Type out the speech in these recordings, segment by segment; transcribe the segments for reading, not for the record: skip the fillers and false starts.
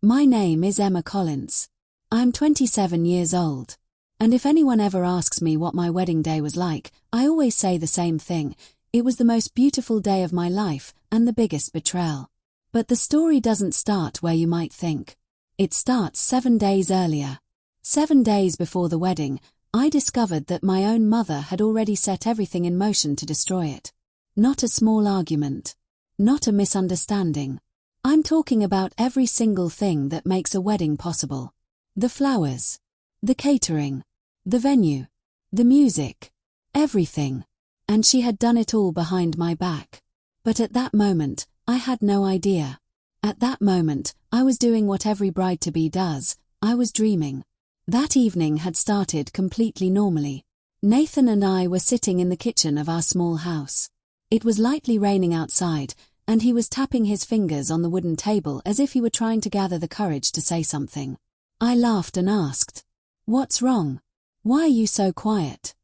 My name is Emma Collins. I'm 27 years old. And if anyone ever asks me what my wedding day was like, I always say the same thing. It was the most beautiful day of my life and the biggest betrayal. But the story doesn't start where you might think. It starts 7 days earlier. 7 days before the wedding, I discovered that my own mother had already set everything in motion to destroy it. Not a small argument. Not a misunderstanding. I'm talking about every single thing that makes a wedding possible. The flowers. The catering. The venue. The music. Everything. And she had done it all behind my back. But at that moment, I had no idea. At that moment, I was doing what every bride-to-be does. I was dreaming. That evening had started completely normally. Nathan and I were sitting in the kitchen of our small house. It was lightly raining outside, and he was tapping his fingers on the wooden table as if he were trying to gather the courage to say something. I laughed and asked, "What's wrong? Why are you so quiet?"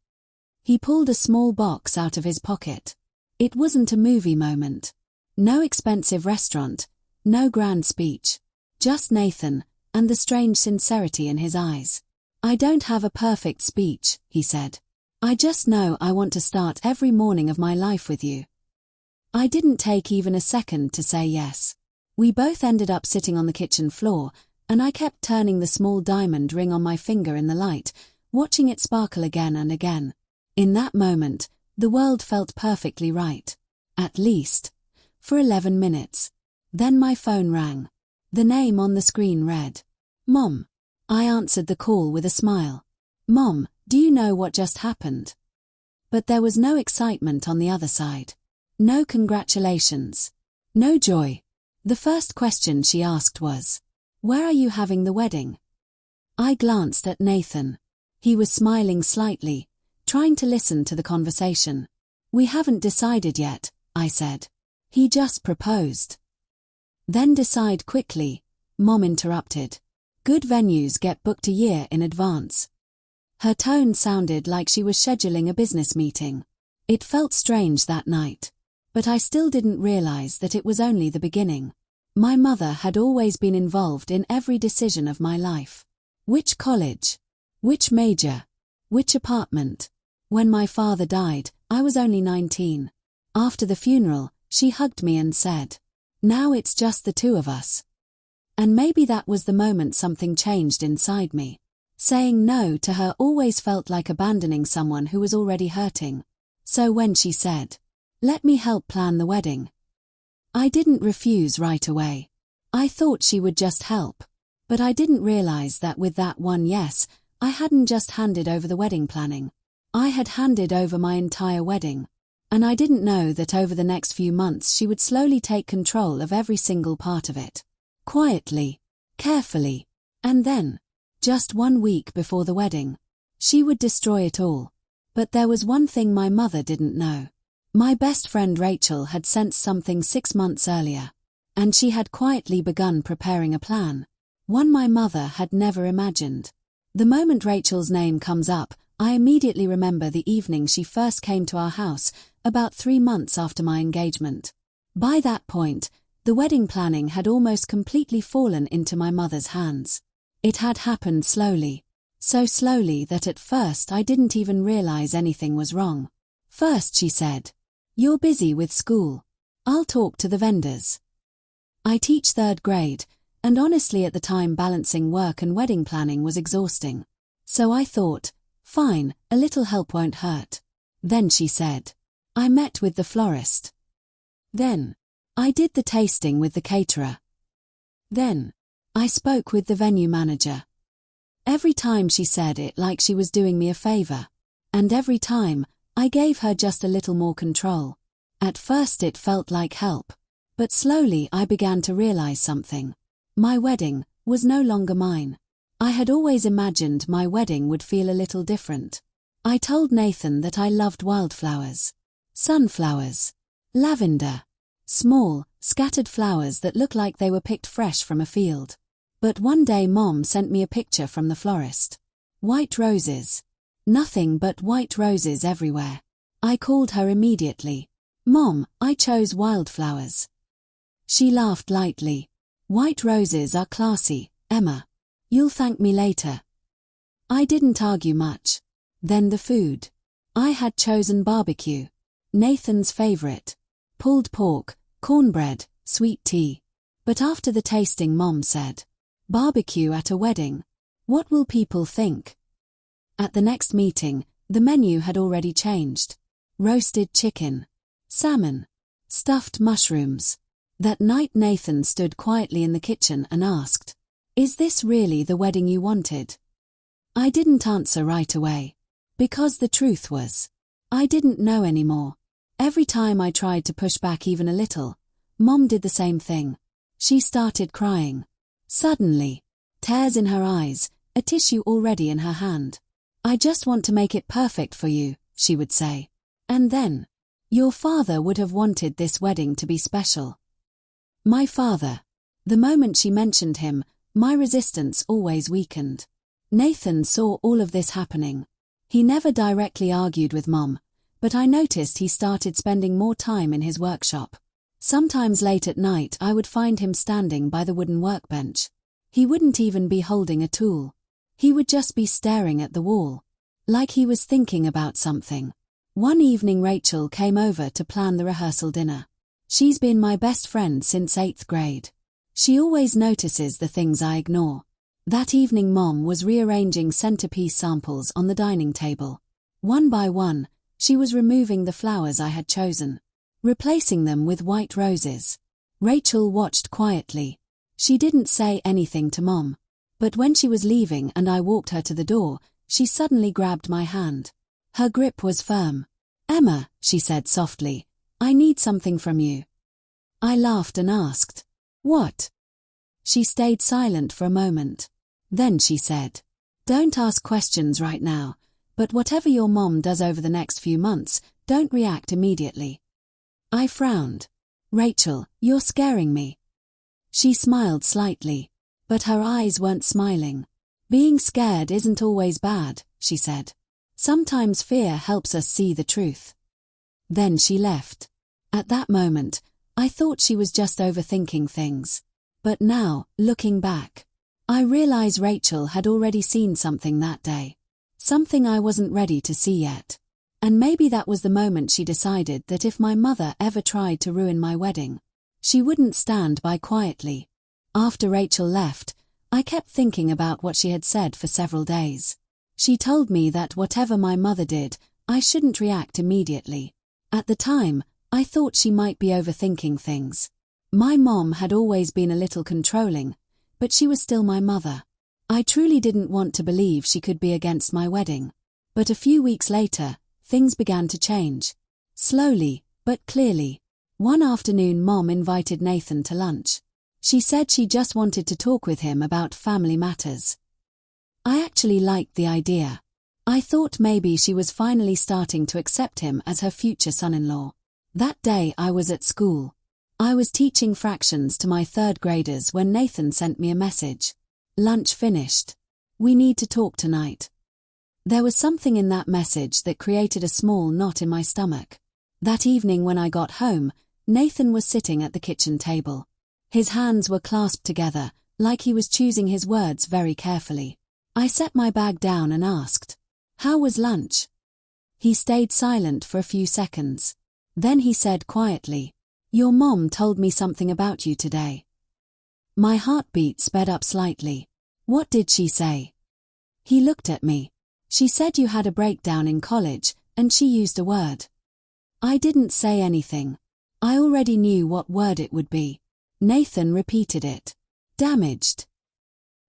He pulled a small box out of his pocket. It wasn't a movie moment. No expensive restaurant, no grand speech. Just Nathan, and the strange sincerity in his eyes. "I don't have a perfect speech," he said. "I just know I want to start every morning of my life with you." I didn't take even a second to say yes. We both ended up sitting on the kitchen floor, and I kept turning the small diamond ring on my finger in the light, watching it sparkle again and again. In that moment, the world felt perfectly right. At least, for 11 minutes. Then my phone rang. The name on the screen read, "Mom." I answered the call with a smile. "Mom, do you know what just happened?" But there was no excitement on the other side. No congratulations. No joy. The first question she asked was, "Where are you having the wedding?" I glanced at Nathan. He was smiling slightly, trying to listen to the conversation. "We haven't decided yet," I said. "He just proposed." "Then decide quickly," Mom interrupted. "Good venues get booked a year in advance." Her tone sounded like she was scheduling a business meeting. It felt strange that night. But I still didn't realize that it was only the beginning. My mother had always been involved in every decision of my life. Which college? Which major? Which apartment? When my father died, I was only 19. After the funeral, she hugged me and said, "Now it's just the two of us." And maybe that was the moment something changed inside me. Saying no to her always felt like abandoning someone who was already hurting. So when she said, "Let me help plan the wedding," I didn't refuse right away. I thought she would just help. But I didn't realize that with that one yes, I hadn't just handed over the wedding planning. I had handed over my entire wedding. And I didn't know that over the next few months she would slowly take control of every single part of it. Quietly, carefully, and then, just 1 week before the wedding, she would destroy it all. But there was one thing my mother didn't know. My best friend Rachel had sensed something 6 months earlier, and she had quietly begun preparing a plan, one my mother had never imagined. The moment Rachel's name comes up, I immediately remember the evening she first came to our house, about 3 months after my engagement. By that point, the wedding planning had almost completely fallen into my mother's hands. It had happened slowly. So slowly that at first I didn't even realize anything was wrong. First she said, "You're busy with school. I'll talk to the vendors." I teach 3rd grade, and honestly at the time balancing work and wedding planning was exhausting. So I thought, fine, a little help won't hurt. Then she said, "I met with the florist." Then, I did the tasting with the caterer. Then, I spoke with the venue manager. Every time she said it like she was doing me a favor. And every time, I gave her just a little more control. At first it felt like help. But slowly I began to realize something. My wedding was no longer mine. I had always imagined my wedding would feel a little different. I told Nathan that I loved wildflowers. Sunflowers. Lavender. Small, scattered flowers that look like they were picked fresh from a field. But one day Mom sent me a picture from the florist. White roses. Nothing but white roses everywhere. I called her immediately. "Mom, I chose wildflowers." She laughed lightly. White roses are classy, Emma. You'll thank me later. I didn't argue much. Then the food. I had chosen barbecue. Nathan's favorite. Pulled pork, cornbread, sweet tea. But after the tasting, Mom said, "Barbecue at a wedding? What will people think?" At the next meeting, the menu had already changed. Roasted chicken, salmon, stuffed mushrooms. That night Nathan stood quietly in the kitchen and asked, "Is this really the wedding you wanted?" I didn't answer right away. Because the truth was, I didn't know anymore. Every time I tried to push back even a little, Mom did the same thing. She started crying. Suddenly, tears in her eyes, a tissue already in her hand. "I just want to make it perfect for you," she would say. And then, "Your father would have wanted this wedding to be special." My father. The moment she mentioned him, my resistance always weakened. Nathan saw all of this happening. He never directly argued with Mom, but I noticed he started spending more time in his workshop. Sometimes late at night I would find him standing by the wooden workbench. He wouldn't even be holding a tool. He would just be staring at the wall, like he was thinking about something. One evening Rachel came over to plan the rehearsal dinner. She's been my best friend since 8th grade. She always notices the things I ignore. That evening Mom was rearranging centerpiece samples on the dining table. One by one, she was removing the flowers I had chosen, replacing them with white roses. Rachel watched quietly. She didn't say anything to Mom. But when she was leaving and I walked her to the door, she suddenly grabbed my hand. Her grip was firm. "Emma," she said softly, "I need something from you." I laughed and asked, "What?" She stayed silent for a moment. Then she said, "Don't ask questions right now, but whatever your mom does over the next few months, don't react immediately." I frowned. "Rachel, you're scaring me." She smiled slightly, but her eyes weren't smiling. "Being scared isn't always bad," she said. "Sometimes fear helps us see the truth." Then she left. At that moment, I thought she was just overthinking things. But now, looking back, I realize Rachel had already seen something that day. Something I wasn't ready to see yet. And maybe that was the moment she decided that if my mother ever tried to ruin my wedding, she wouldn't stand by quietly. After Rachel left, I kept thinking about what she had said for several days. She told me that whatever my mother did, I shouldn't react immediately. At the time, I thought she might be overthinking things. My mom had always been a little controlling, but she was still my mother. I truly didn't want to believe she could be against my wedding. But a few weeks later, things began to change. Slowly, but clearly. One afternoon Mom invited Nathan to lunch. She said she just wanted to talk with him about family matters. I actually liked the idea. I thought maybe she was finally starting to accept him as her future son-in-law. That day I was at school. I was teaching fractions to my 3rd graders when Nathan sent me a message. "Lunch finished. We need to talk tonight." There was something in that message that created a small knot in my stomach. That evening when I got home, Nathan was sitting at the kitchen table. His hands were clasped together, like he was choosing his words very carefully. I set my bag down and asked, "How was lunch?" He stayed silent for a few seconds. Then he said quietly, "Your mom told me something about you today." My heartbeat sped up slightly. "What did she say?" He looked at me. "She said you had a breakdown in college, and she used a word." I didn't say anything. I already knew what word it would be. Nathan repeated it. "Damaged."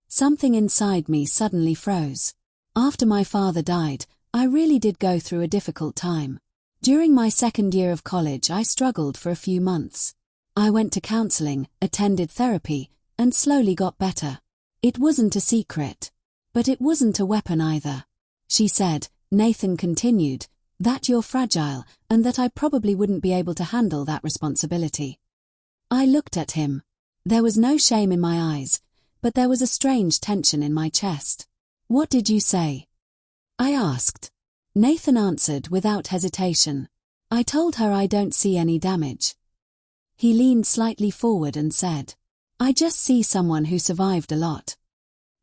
Something inside me suddenly froze. After my father died, I really did go through a difficult time. During my 2nd year of college I struggled for a few months. I went to counseling, attended therapy, and slowly got better. It wasn't a secret. But it wasn't a weapon either. She said, Nathan continued, that you're fragile and that I probably wouldn't be able to handle that responsibility. I looked at him. There was no shame in my eyes, but there was a strange tension in my chest. "What did you say?" I asked. Nathan answered without hesitation. "I told her I don't see any damage." He leaned slightly forward and said, I just see someone who survived a lot."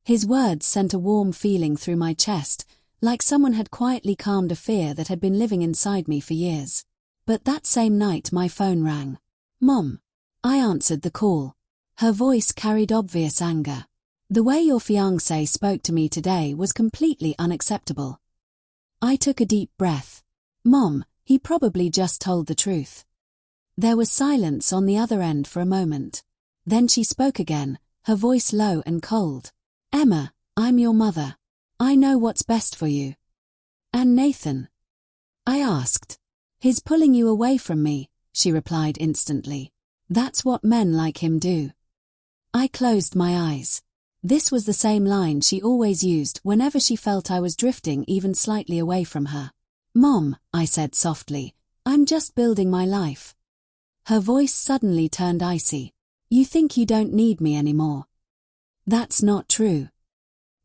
His words sent a warm feeling through my chest, like someone had quietly calmed a fear that had been living inside me for years. But that same night my phone rang. "Mom." I answered the call. Her voice carried obvious anger. "The way your fiancé spoke to me today was completely unacceptable." I took a deep breath. "Mom, he probably just told the truth." There was silence on the other end for a moment. Then she spoke again, her voice low and cold. "Emma, I'm your mother. I know what's best for you." "And Nathan?" I asked. "He's pulling you away from me," she replied instantly. "That's what men like him do." I closed my eyes. This was the same line she always used whenever she felt I was drifting even slightly away from her. "Mom," I said softly, "I'm just building my life." Her voice suddenly turned icy. "You think you don't need me anymore?" "That's not true."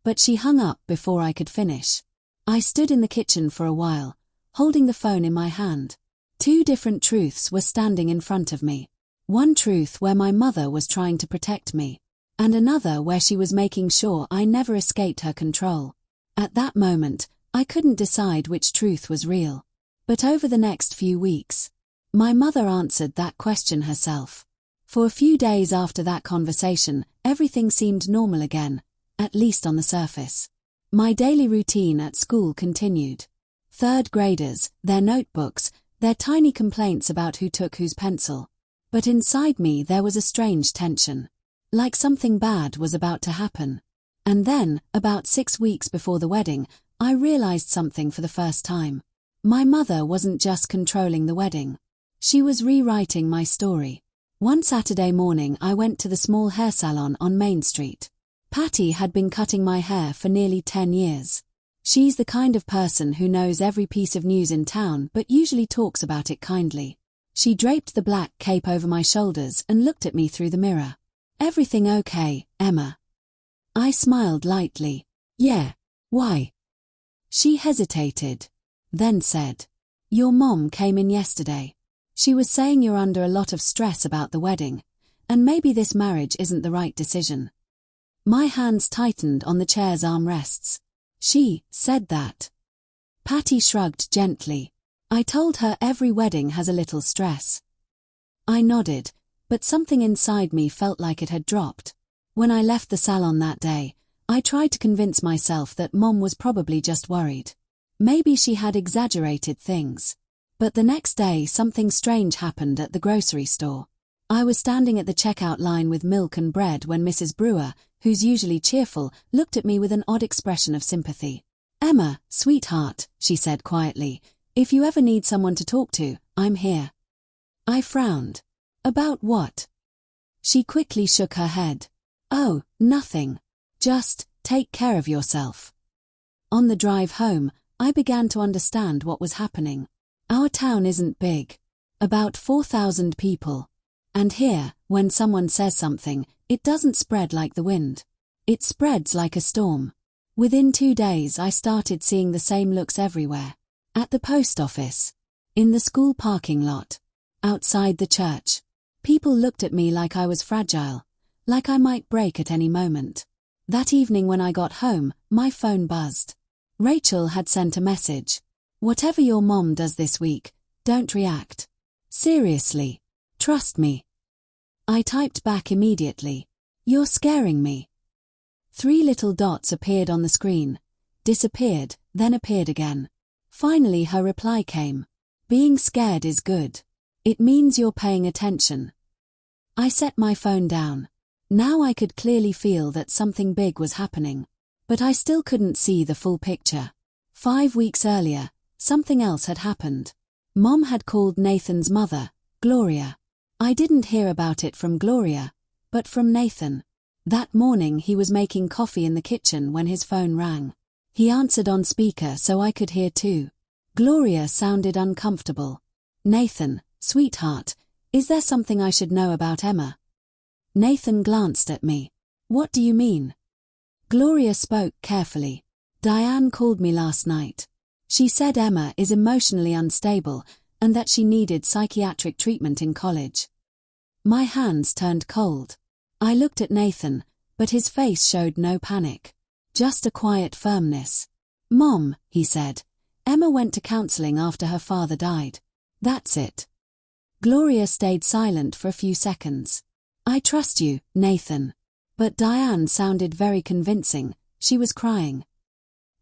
But she hung up before I could finish. I stood in the kitchen for a while, holding the phone in my hand. Two different truths were standing in front of me. One truth where my mother was trying to protect me, and another where she was making sure I never escaped her control. At that moment, I couldn't decide which truth was real. But over the next few weeks, my mother answered that question herself. For a few days after that conversation, everything seemed normal again, at least on the surface. My daily routine at school continued. Third graders, their notebooks, their tiny complaints about who took whose pencil. But inside me there was a strange tension. Like something bad was about to happen. And then, about 6 weeks before the wedding, I realized something for the first time. My mother wasn't just controlling the wedding. She was rewriting my story. One Saturday morning I went to the small hair salon on Main Street. Patty had been cutting my hair for nearly 10 years. She's the kind of person who knows every piece of news in town but usually talks about it kindly. She draped the black cape over my shoulders and looked at me through the mirror. "Everything okay, Emma?" I smiled lightly. "Yeah, why?" She hesitated, then said, "Your mom came in yesterday. She was saying you're under a lot of stress about the wedding, and maybe this marriage isn't the right decision." My hands tightened on the chair's armrests. "She said that?" Patty shrugged gently. "I told her every wedding has a little stress." I nodded, but something inside me felt like it had dropped. When I left the salon that day, I tried to convince myself that Mom was probably just worried. Maybe she had exaggerated things. But the next day something strange happened at the grocery store. I was standing at the checkout line with milk and bread when Mrs. Brewer, who's usually cheerful, looked at me with an odd expression of sympathy. "Emma, sweetheart," she said quietly, "if you ever need someone to talk to, I'm here." I frowned. "About what?" She quickly shook her head. "Oh, nothing. Just take care of yourself." On the drive home, I began to understand what was happening. Our town isn't big. About 4,000 people. And here, when someone says something, it doesn't spread like the wind. It spreads like a storm. Within 2 days I started seeing the same looks everywhere. At the post office. In the school parking lot. Outside the church. People looked at me like I was fragile. Like I might break at any moment. That evening when I got home, my phone buzzed. Rachel had sent a message. "Whatever your mom does this week, don't react. Seriously. Trust me." I typed back immediately. "You're scaring me." 3 little dots appeared on the screen, disappeared, then appeared again. Finally her reply came. "Being scared is good. It means you're paying attention." I set my phone down. Now I could clearly feel that something big was happening. But I still couldn't see the full picture. 5 weeks earlier, something else had happened. Mom had called Nathan's mother, Gloria. I didn't hear about it from Gloria, but from Nathan. That morning he was making coffee in the kitchen when his phone rang. He answered on speaker so I could hear too. Gloria sounded uncomfortable. "Nathan, sweetheart, is there something I should know about Emma?" Nathan glanced at me. "What do you mean?" Gloria spoke carefully. "Diane called me last night. She said Emma is emotionally unstable and that she needed psychiatric treatment in college." My hands turned cold. I looked at Nathan, but his face showed no panic. Just a quiet firmness. "Mom," he said, "Emma went to counseling after her father died. That's it." Gloria stayed silent for a few seconds. "I trust you, Nathan." But Diane sounded very convincing. She was crying.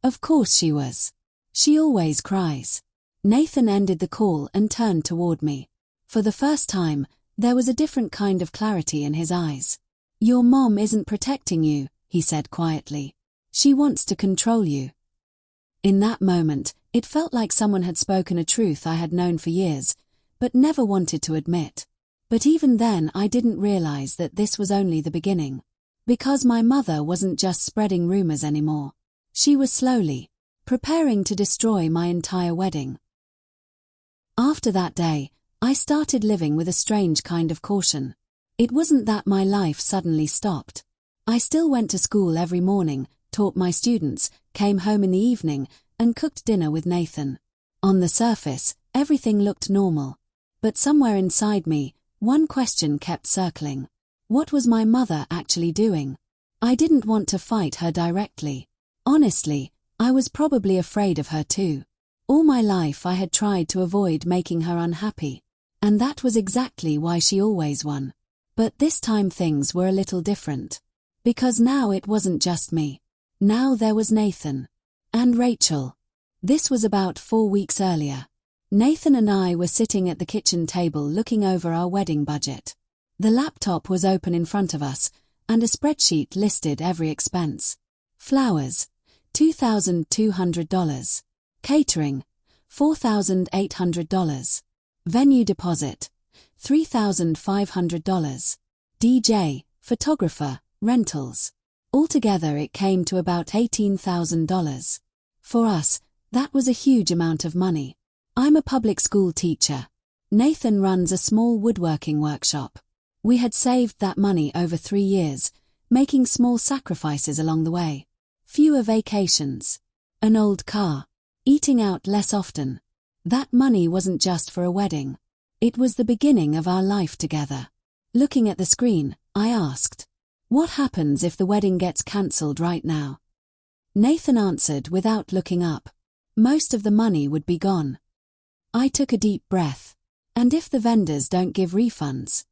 Of course she was. She always cries. Nathan ended the call and turned toward me. For the first time, there was a different kind of clarity in his eyes. "Your mom isn't protecting you," he said quietly. "She wants to control you." In that moment, it felt like someone had spoken a truth I had known for years, but never wanted to admit. But even then I didn't realize that this was only the beginning. Because my mother wasn't just spreading rumors anymore. She was slowly preparing to destroy my entire wedding. After that day, I started living with a strange kind of caution. It wasn't that my life suddenly stopped. I still went to school every morning, taught my students, came home in the evening, and cooked dinner with Nathan. On the surface, everything looked normal. But somewhere inside me, one question kept circling. What was my mother actually doing? I didn't want to fight her directly. Honestly, I was probably afraid of her too. All my life I had tried to avoid making her unhappy. And that was exactly why she always won. But this time things were a little different. Because now it wasn't just me. Now there was Nathan. And Rachel. This was about 4 weeks earlier. Nathan and I were sitting at the kitchen table looking over our wedding budget. The laptop was open in front of us, and a spreadsheet listed every expense. Flowers, $2,200. Catering, $4,800. Venue deposit, $3,500. DJ, photographer, rentals. Altogether it came to about $18,000. For us, that was a huge amount of money. I'm a public school teacher. Nathan runs a small woodworking workshop. We had saved that money over 3 years, making small sacrifices along the way. Fewer vacations. An old car. Eating out less often. That money wasn't just for a wedding. It was the beginning of our life together. Looking at the screen, I asked, "What happens if the wedding gets cancelled right now?" Nathan answered without looking up. "Most of the money would be gone." I took a deep breath. "And if the vendors don't give refunds?"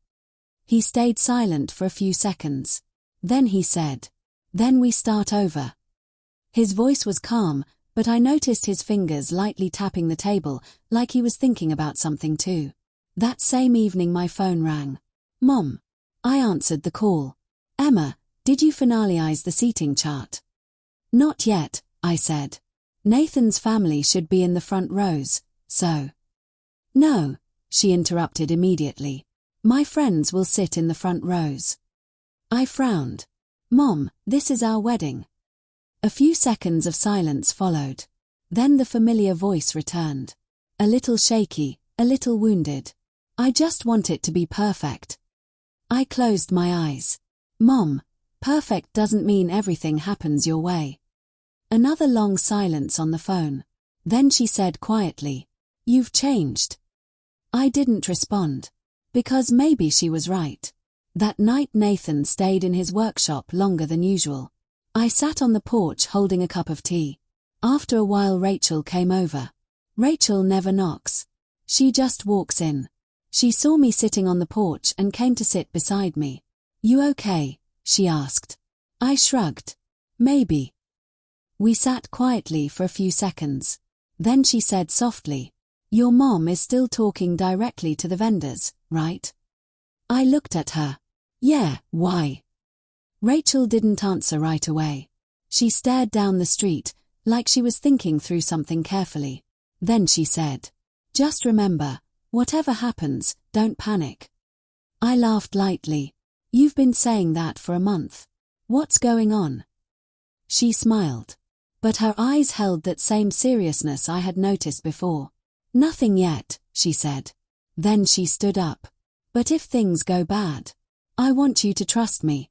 He stayed silent for a few seconds. Then he said, "Then we start over." His voice was calm, but I noticed his fingers lightly tapping the table, like he was thinking about something too. That same evening my phone rang. "Mom." I answered the call. "Emma, did you finalize the seating chart?" "Not yet," I said. "Nathan's family should be in the front rows, so." "No," she interrupted immediately. "My friends will sit in the front rows." I frowned. "Mom, this is our wedding." A few seconds of silence followed. Then the familiar voice returned. A little shaky, a little wounded. "I just want it to be perfect." I closed my eyes. "Mom, perfect doesn't mean everything happens your way." Another long silence on the phone. Then she said quietly, "You've changed." I didn't respond. Because maybe she was right. That night Nathan stayed in his workshop longer than usual. I sat on the porch holding a cup of tea. After a while Rachel came over. Rachel never knocks. She just walks in. She saw me sitting on the porch and came to sit beside me. "You okay?" she asked. I shrugged. "Maybe." We sat quietly for a few seconds. Then she said softly, "Your mom is still talking directly to the vendors, right?" I looked at her. "Yeah, why?" Rachel didn't answer right away. She stared down the street, like she was thinking through something carefully. Then she said, "Just remember, whatever happens, don't panic." I laughed lightly. "You've been saying that for a month. What's going on?" She smiled. But her eyes held that same seriousness I had noticed before. "Nothing yet," she said. Then she stood up. "But if things go bad, I want you to trust me."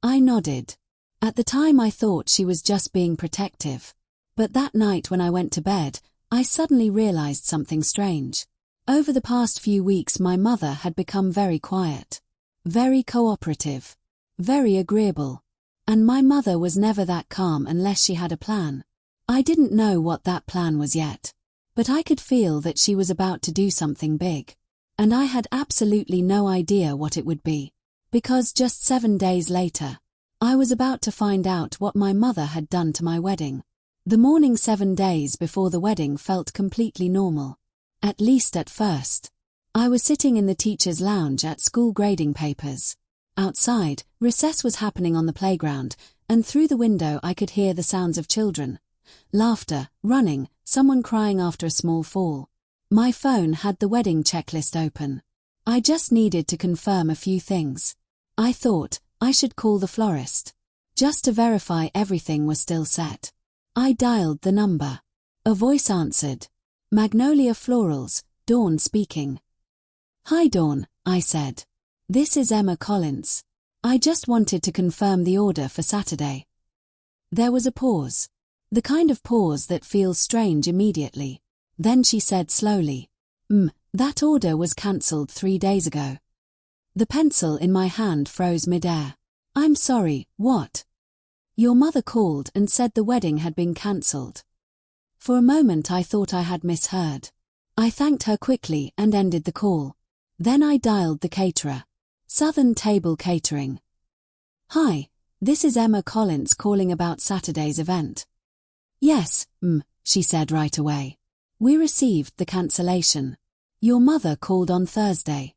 I nodded. At the time I thought she was just being protective. But that night when I went to bed, I suddenly realized something strange. Over the past few weeks my mother had become very quiet. Very cooperative. very agreeable. And my mother was never that calm unless she had a plan. I didn't know what that plan was yet. But I could feel that she was about to do something big. And I had absolutely no idea what it would be. Because just 7 days later, I was about to find out what my mother had done to my wedding. The morning 7 days before the wedding felt completely normal. At least at first. I was sitting in the teacher's lounge at school grading papers. Outside, recess was happening on the playground, and through the window I could hear the sounds of children. Laughter, running, someone crying after a small fall. My phone had the wedding checklist open. I just needed to confirm a few things. I thought I should call the florist, just to verify everything was still set. I dialed the number. A voice answered. Magnolia Florals, Dawn speaking. Hi Dawn, I said. This is Emma Collins. I just wanted to confirm the order for Saturday. There was a pause. The kind of pause that feels strange immediately. Then she said slowly, that order was cancelled 3 days ago. The pencil in my hand froze midair. I'm sorry, what? Your mother called and said the wedding had been cancelled. For a moment I thought I had misheard. I thanked her quickly and ended the call. Then I dialed the caterer. Southern Table Catering. Hi, this is Emma Collins calling about Saturday's event. Yes, she said right away. We received the cancellation. Your mother called on Thursday.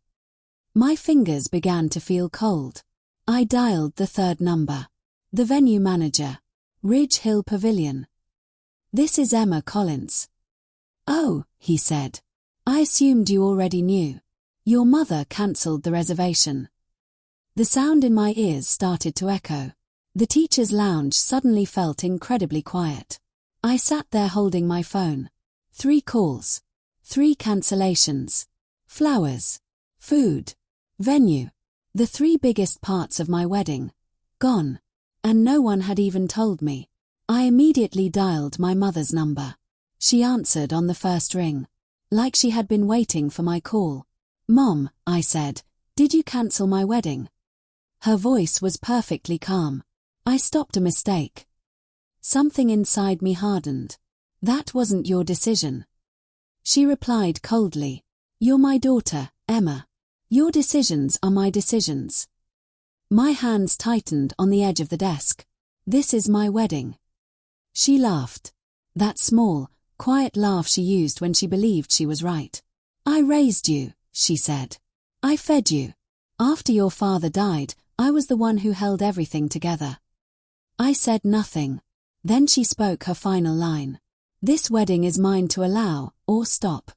My fingers began to feel cold. I dialed the third number. The venue manager. Ridge Hill Pavilion. This is Emma Collins. Oh, he said. I assumed you already knew. Your mother cancelled the reservation. The sound in my ears started to echo. The teacher's lounge suddenly felt incredibly quiet. I sat there holding my phone. 3 calls. 3 cancellations. Flowers. Food. Venue. The 3 biggest parts of my wedding. Gone. And no one had even told me. I immediately dialed my mother's number. She answered on the first ring. Like she had been waiting for my call. Mom, I said, did you cancel my wedding? Her voice was perfectly calm. I stopped a mistake. Something inside me hardened. That wasn't your decision. She replied coldly. You're my daughter, Emma. Your decisions are my decisions. My hands tightened on the edge of the desk. This is my wedding. She laughed. That small, quiet laugh she used when she believed she was right. I raised you, she said. I fed you. After your father died, I was the one who held everything together. I said nothing. Then she spoke her final line. This wedding is mine to allow, or stop.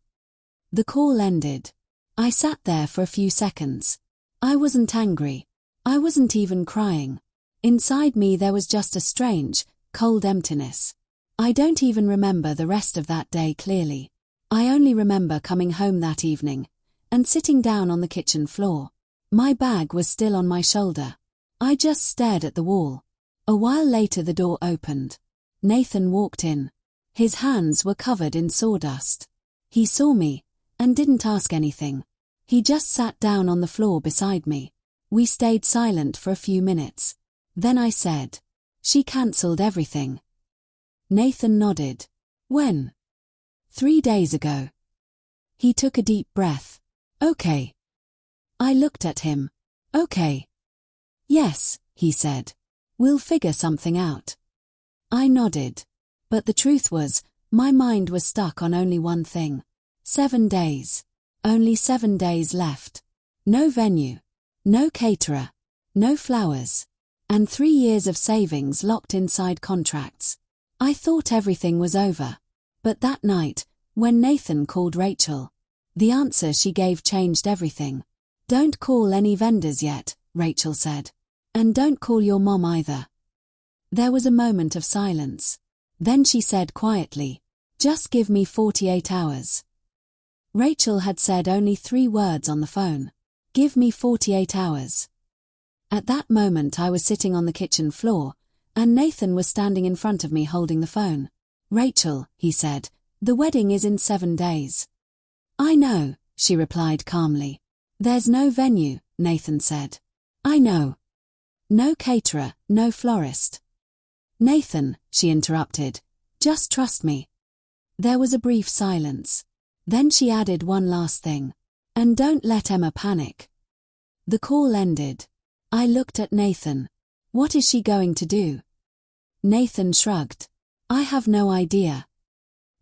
The call ended. I sat there for a few seconds. I wasn't angry. I wasn't even crying. Inside me there was just a strange, cold emptiness. I don't even remember the rest of that day clearly. I only remember coming home that evening and sitting down on the kitchen floor. My bag was still on my shoulder. I just stared at the wall. A while later the door opened. Nathan walked in. His hands were covered in sawdust. He saw me and didn't ask anything. He just sat down on the floor beside me. We stayed silent for a few minutes. Then I said, she cancelled everything. Nathan nodded. When? 3 days ago. He took a deep breath. Okay. I looked at him. Okay. Yes, he said. We'll figure something out. I nodded. But the truth was, my mind was stuck on only one thing. 7 days. Only 7 days left. No venue. No caterer. No flowers. And 3 years of savings locked inside contracts. I thought everything was over. But that night, when Nathan called Rachel, the answer she gave changed everything. Don't call any vendors yet, Rachel said. And don't call your mom either. There was a moment of silence. Then she said quietly, just give me 48 hours. Rachel had said only 3 words on the phone. Give me 48 hours. At that moment I was sitting on the kitchen floor, and Nathan was standing in front of me holding the phone. Rachel, he said, the wedding is in 7 days. I know, she replied calmly. There's no venue, Nathan said. I know. No caterer, no florist. Nathan, she interrupted, just trust me. There was a brief silence. Then she added one last thing. And don't let Emma panic. The call ended. I looked at Nathan. What is she going to do? Nathan shrugged. I have no idea.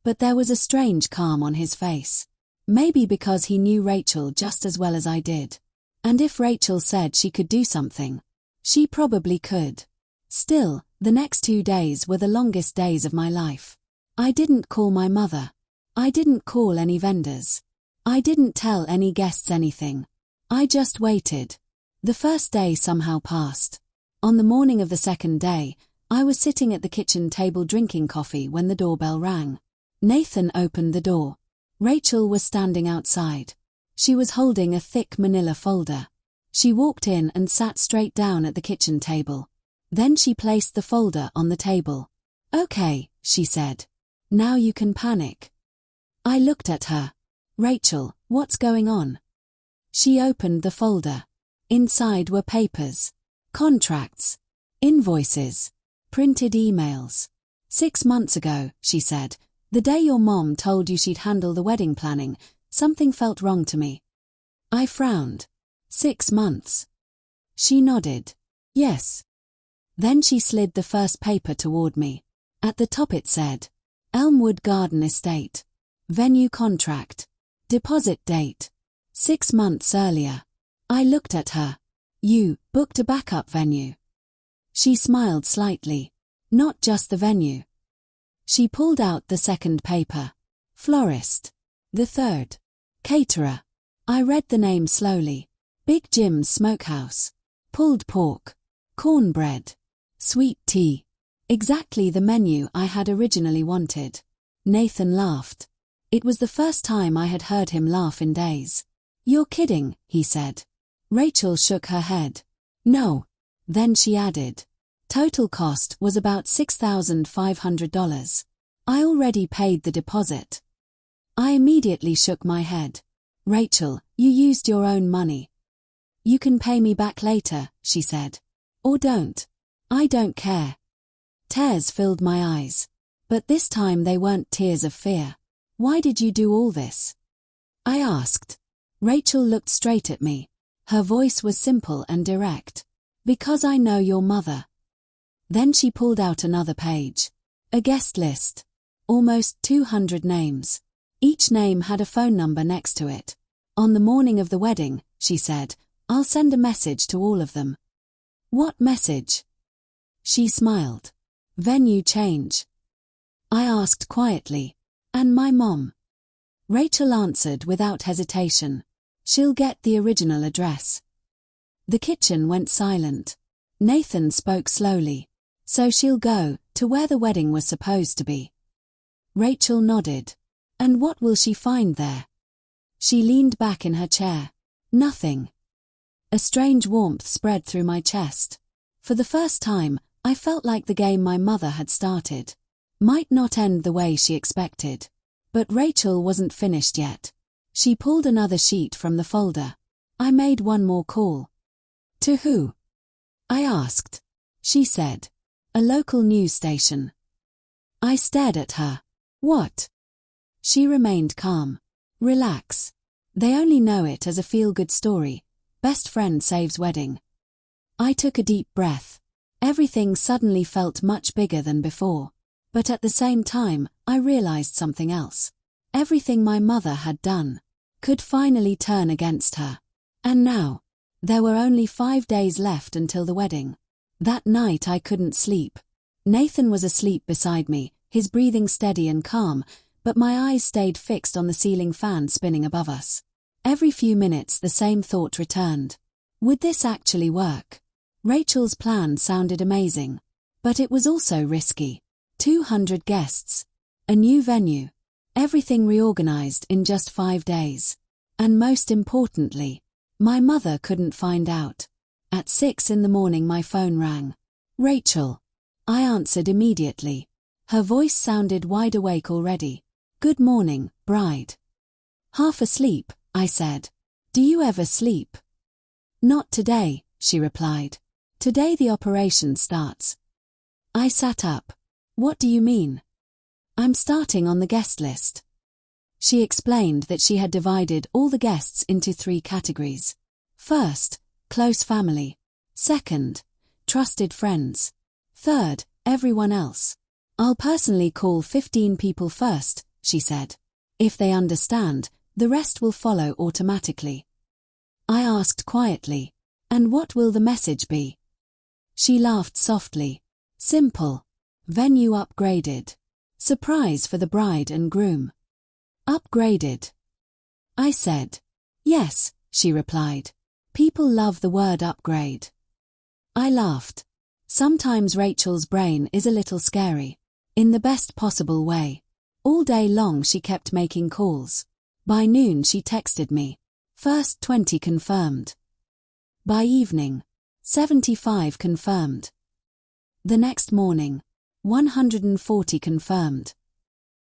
But there was a strange calm on his face. Maybe because he knew Rachel just as well as I did. And if Rachel said she could do something, she probably could. Still, the next 2 days were the longest days of my life. I didn't call my mother. I didn't call any vendors. I didn't tell any guests anything. I just waited. The first day somehow passed. On the morning of the second day, I was sitting at the kitchen table drinking coffee when the doorbell rang. Nathan opened the door. Rachel was standing outside. She was holding a thick manila folder. She walked in and sat straight down at the kitchen table. Then she placed the folder on the table. Okay, she said. Now you can panic. I looked at her. Rachel, what's going on? She opened the folder. Inside were papers, contracts, invoices, printed emails. 6 months ago, she said, the day your mom told you she'd handle the wedding planning, something felt wrong to me. I frowned. 6 months. She nodded. Yes. Then she slid the first paper toward me. At the top it said, Elmwood Garden Estate. Venue contract. Deposit date. 6 months earlier. I looked at her. You booked a backup venue. She smiled slightly. Not just the venue. She pulled out the second paper. Florist. The third. Caterer. I read the name slowly. Big Jim's Smokehouse. Pulled pork. Cornbread. Sweet tea. Exactly the menu I had originally wanted. Nathan laughed. It was the first time I had heard him laugh in days. You're kidding, he said. Rachel shook her head. No. Then she added. Total cost was about $6,500. I already paid the deposit. I immediately shook my head. Rachel, you used your own money. You can pay me back later, she said. Or don't. I don't care. Tears filled my eyes. But this time they weren't tears of fear. Why did you do all this? I asked. Rachel looked straight at me. Her voice was simple and direct. Because I know your mother. Then she pulled out another page. A guest list. Almost 200 names. Each name had a phone number next to it. On the morning of the wedding, she said, I'll send a message to all of them. What message? She smiled. Venue change. I asked quietly. And my mom? Rachel answered without hesitation. She'll get the original address. The kitchen went silent. Nathan spoke slowly. So she'll go to where the wedding was supposed to be. Rachel nodded. And what will she find there? She leaned back in her chair. Nothing. A strange warmth spread through my chest. For the first time, I felt like the game my mother had started might not end the way she expected. But Rachel wasn't finished yet. She pulled another sheet from the folder. I made one more call. To who? I asked. She said. A local news station. I stared at her. What? She remained calm. Relax. They only know it as a feel-good story. Best friend saves wedding. I took a deep breath. Everything suddenly felt much bigger than before. But at the same time, I realized something else. Everything my mother had done could finally turn against her. And now, there were only 5 days left until the wedding. That night I couldn't sleep. Nathan was asleep beside me, his breathing steady and calm, but my eyes stayed fixed on the ceiling fan spinning above us. Every few minutes the same thought returned. Would this actually work? Rachel's plan sounded amazing. But it was also risky. 200 guests. A new venue. Everything reorganized in just 5 days. And most importantly, my mother couldn't find out. At 6 in the morning my phone rang. Rachel. I answered immediately. Her voice sounded wide awake already. Good morning, bride. Half asleep, I said. Do you ever sleep? Not today, she replied. Today the operation starts. I sat up. What do you mean? I'm starting on the guest list. She explained that she had divided all the guests into 3 categories. First, close family. Second, trusted friends. Third, everyone else. I'll personally call 15 people first, she said. If they understand, the rest will follow automatically. I asked quietly, and what will the message be? She laughed softly. Simple. Venue upgraded. Surprise for the bride and groom. Upgraded. I said. Yes, she replied. People love the word upgrade. I laughed. Sometimes Rachel's brain is a little scary. In the best possible way. All day long she kept making calls. By noon she texted me. First 20 confirmed. By evening, 75 confirmed. The next morning, 140 confirmed.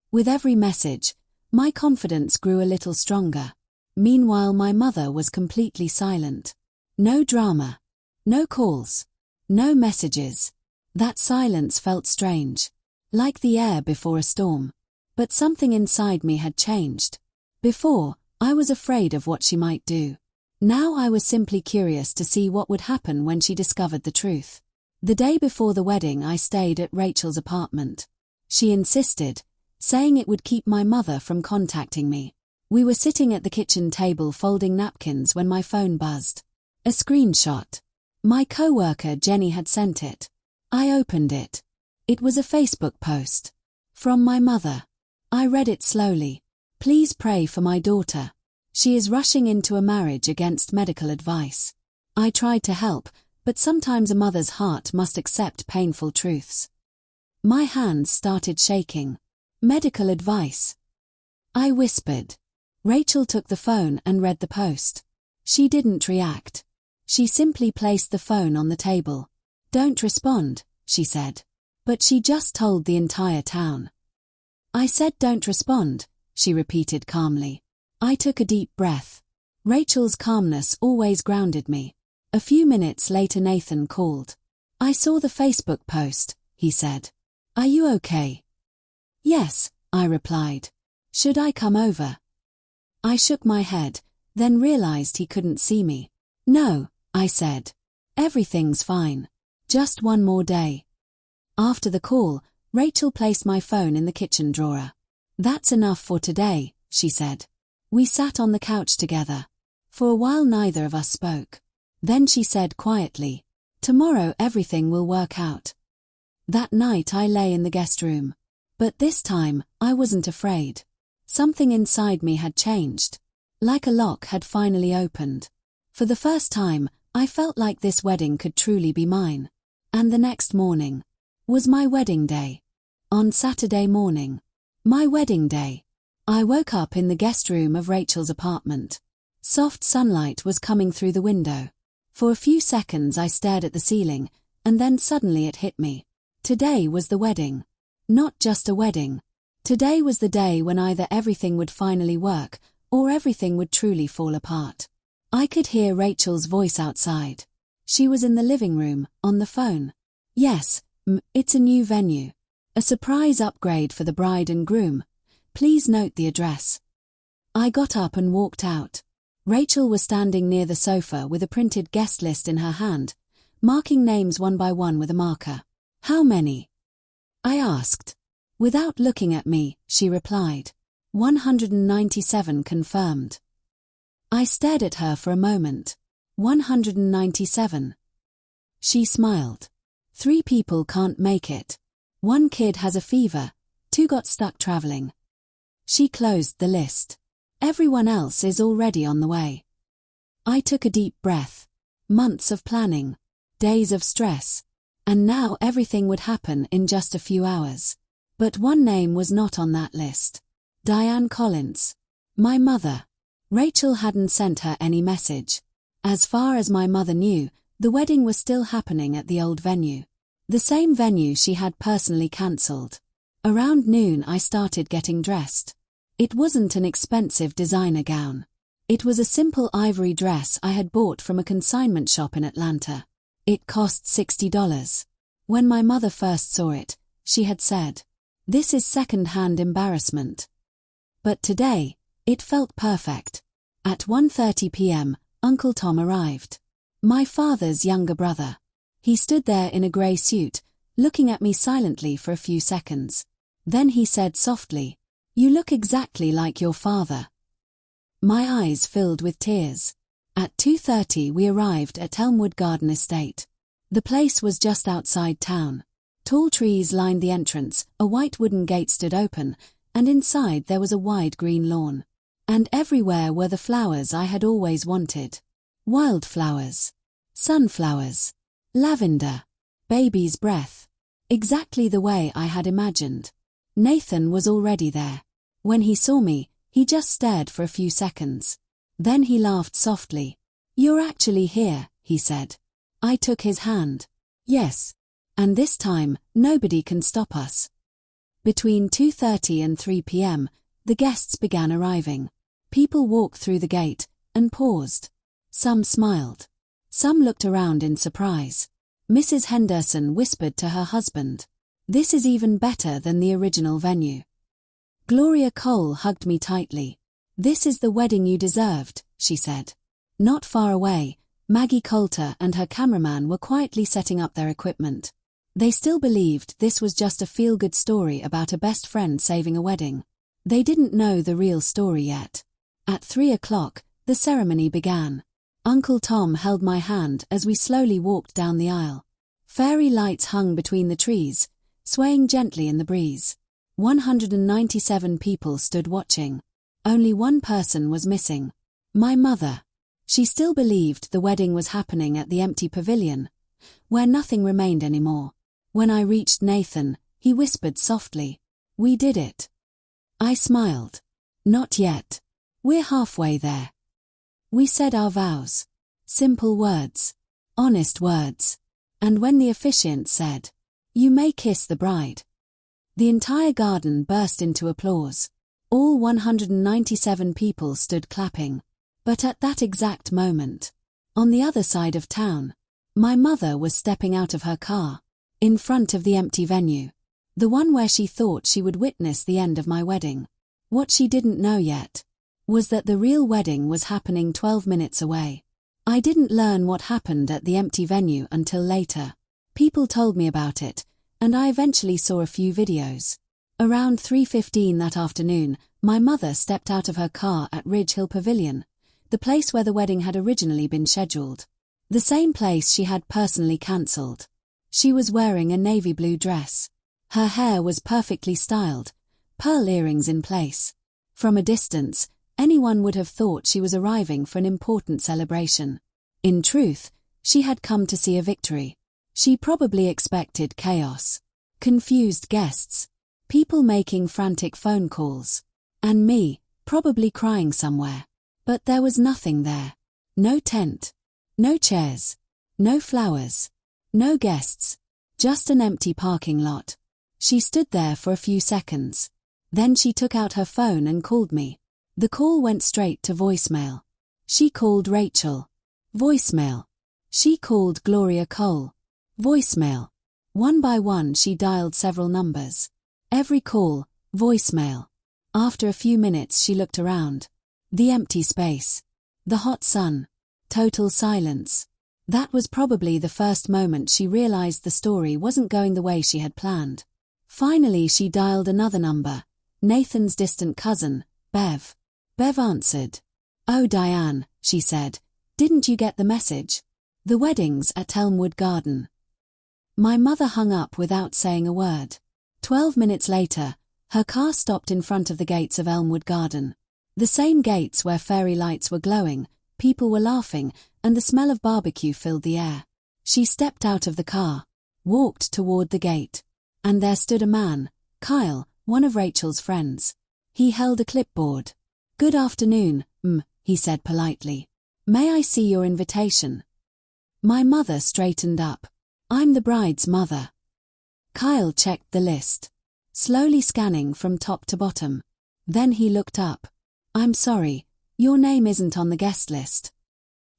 With every message, my confidence grew a little stronger. Meanwhile my mother was completely silent. No drama. No calls. No messages. That silence felt strange. Like the air before a storm. But something inside me had changed. Before, I was afraid of what she might do. Now I was simply curious to see what would happen when she discovered the truth. The day before the wedding I stayed at Rachel's apartment. She insisted, saying it would keep my mother from contacting me. We were sitting at the kitchen table folding napkins when my phone buzzed. A screenshot. My coworker Jenny had sent it. I opened it. It was a Facebook post. From my mother. I read it slowly. Please pray for my daughter. She is rushing into a marriage against medical advice. I tried to help, but sometimes a mother's heart must accept painful truths. My hands started shaking. Medical advice. I whispered. Rachel took the phone and read the post. She didn't react. She simply placed the phone on the table. Don't respond, she said. But she just told the entire town. I said don't respond, she repeated calmly. I took a deep breath. Rachel's calmness always grounded me. A few minutes later Nathan called. I saw the Facebook post, he said. Are you okay? Yes, I replied. Should I come over? I shook my head, then realized he couldn't see me. No, I said. Everything's fine. Just one more day. After the call, Rachel placed my phone in the kitchen drawer. That's enough for today, she said. We sat on the couch together. For a while neither of us spoke. Then she said quietly, tomorrow everything will work out. That night I lay in the guest room. But this time, I wasn't afraid. Something inside me had changed. Like a lock had finally opened. For the first time, I felt like this wedding could truly be mine. And the next morning was my wedding day. On Saturday morning. My wedding day. I woke up in the guest room of Rachel's apartment. Soft sunlight was coming through the window. For a few seconds I stared at the ceiling, and then suddenly it hit me. Today was the wedding. Not just a wedding. Today was the day when either everything would finally work, or everything would truly fall apart. I could hear Rachel's voice outside. She was in the living room, on the phone. Yes, it's a new venue. A surprise upgrade for the bride and groom. Please note the address. I got up and walked out. Rachel was standing near the sofa with a printed guest list in her hand, marking names one by one with a marker. How many? I asked. Without looking at me, she replied. 197 confirmed. I stared at her for a moment. 197. She smiled. 3 people can't make it. 1 kid has a fever, 2 got stuck traveling. She closed the list. Everyone else is already on the way. I took a deep breath. Months of planning. Days of stress. And now everything would happen in just a few hours. But one name was not on that list. Diane Collins. My mother. Rachel hadn't sent her any message. As far as my mother knew, the wedding was still happening at the old venue. The same venue she had personally cancelled. Around noon I started getting dressed. It wasn't an expensive designer gown. It was a simple ivory dress I had bought from a consignment shop in Atlanta. It cost $60. When my mother first saw it, she had said, "This is second-hand embarrassment." But today, it felt perfect. At 1:30 p.m., Uncle Tom arrived. My father's younger brother. He stood there in a grey suit, looking at me silently for a few seconds. Then he said softly, "You look exactly like your father." My eyes filled with tears. At 2:30 we arrived at Elmwood Garden Estate. The place was just outside town. Tall trees lined the entrance, a white wooden gate stood open, and inside there was a wide green lawn. And everywhere were the flowers I had always wanted. Wildflowers, sunflowers, lavender, baby's breath. Exactly the way I had imagined. Nathan was already there. When he saw me, he just stared for a few seconds. Then he laughed softly. "You're actually here," he said. I took his hand. "Yes. And this time, nobody can stop us." Between 2:30 and 3 p.m., the guests began arriving. People walked through the gate and paused. Some smiled. Some looked around in surprise. Mrs. Henderson whispered to her husband, "This is even better than the original venue." Gloria Cole hugged me tightly. "This is the wedding you deserved," she said. Not far away, Maggie Coulter and her cameraman were quietly setting up their equipment. They still believed this was just a feel-good story about a best friend saving a wedding. They didn't know the real story yet. At 3 o'clock, the ceremony began. Uncle Tom held my hand as we slowly walked down the aisle. Fairy lights hung between the trees, swaying gently in the breeze. 197 people stood watching. Only one person was missing. My mother. She still believed the wedding was happening at the empty pavilion, where nothing remained anymore. When I reached Nathan, he whispered softly, "We did it." I smiled. "Not yet. We're halfway there." We said our vows. Simple words. Honest words. And when the officiant said, "You may kiss the bride," the entire garden burst into applause. All 197 people stood clapping. But at that exact moment, on the other side of town, my mother was stepping out of her car, in front of the empty venue, the one where she thought she would witness the end of my wedding. What she didn't know yet was that the real wedding was happening 12 minutes away. I didn't learn what happened at the empty venue until later. People told me about it, and I eventually saw a few videos. Around 3:15 that afternoon, my mother stepped out of her car at Ridge Hill Pavilion, the place where the wedding had originally been scheduled. The same place she had personally cancelled. She was wearing a navy blue dress. Her hair was perfectly styled, pearl earrings in place. From a distance, anyone would have thought she was arriving for an important celebration. In truth, she had come to see a victory. She probably expected chaos, confused guests, people making frantic phone calls, and me, probably crying somewhere. But there was nothing there. No tent. No chairs. No flowers. No guests. Just an empty parking lot. She stood there for a few seconds. Then she took out her phone and called me. The call went straight to voicemail. She called Rachel. Voicemail. She called Gloria Cole. Voicemail. One by one she dialed several numbers. Every call, voicemail. After a few minutes she looked around. The empty space. The hot sun. Total silence. That was probably the first moment she realized the story wasn't going the way she had planned. Finally she dialed another number. Nathan's distant cousin, Bev. Bev answered. "Oh Diane," she said, "didn't you get the message? The wedding's at Elmwood Garden." My mother hung up without saying a word. 12 minutes later, her car stopped in front of the gates of Elmwood Garden. The same gates where fairy lights were glowing, people were laughing, and the smell of barbecue filled the air. She stepped out of the car, walked toward the gate, and there stood a man, Kyle, one of Rachel's friends. He held a clipboard. "Good afternoon, he said politely. "May I see your invitation?" My mother straightened up. "I'm the bride's mother." Kyle checked the list, slowly scanning from top to bottom. Then he looked up. "I'm sorry, your name isn't on the guest list."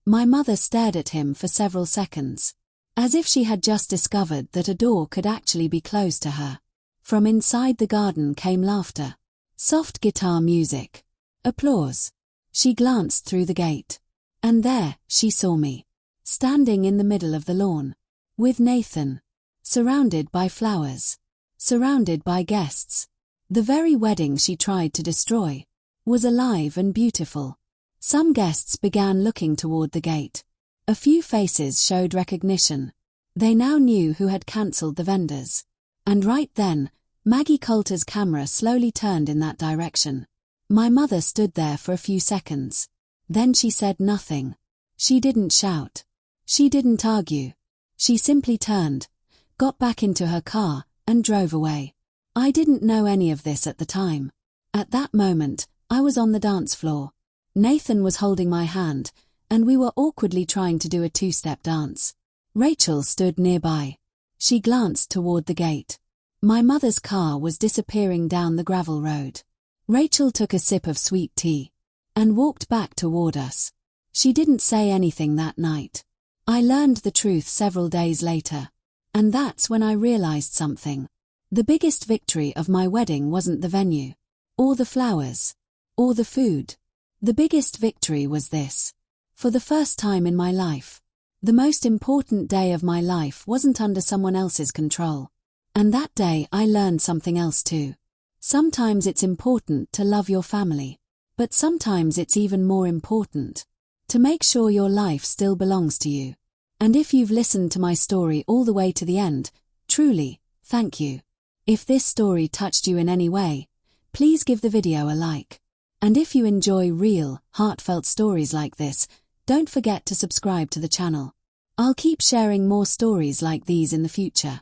My mother stared at him for several seconds. as if she had just discovered that a door could actually be closed to her. From inside the garden came laughter, soft guitar music, applause. She glanced through the gate. And there, she saw me, standing in the middle of the lawn, with Nathan, surrounded by flowers, surrounded by guests. The very wedding she tried to destroy was alive and beautiful. Some guests began looking toward the gate. A few faces showed recognition. They now knew who had cancelled the vendors. And right then, Maggie Coulter's camera slowly turned in that direction. My mother stood there for a few seconds. Then she said nothing. She didn't shout. She didn't argue. She simply turned, got back into her car, and drove away. I didn't know any of this at the time. At that moment, I was on the dance floor. Nathan was holding my hand, and we were awkwardly trying to do a two-step dance. Rachel stood nearby. She glanced toward the gate. My mother's car was disappearing down the gravel road. Rachel took a sip of sweet tea and walked back toward us. She didn't say anything that night. I learned the truth several days later. And that's when I realized something. The biggest victory of my wedding wasn't the venue, or the flowers, or the food. The biggest victory was this. For the first time in my life, the most important day of my life wasn't under someone else's control. And that day I learned something else too. Sometimes it's important to love your family, but sometimes it's even more important to make sure your life still belongs to you. And if you've listened to my story all the way to the end, truly, thank you. If this story touched you in any way, please give the video a like. And if you enjoy real, heartfelt stories like this, don't forget to subscribe to the channel. I'll keep sharing more stories like these in the future.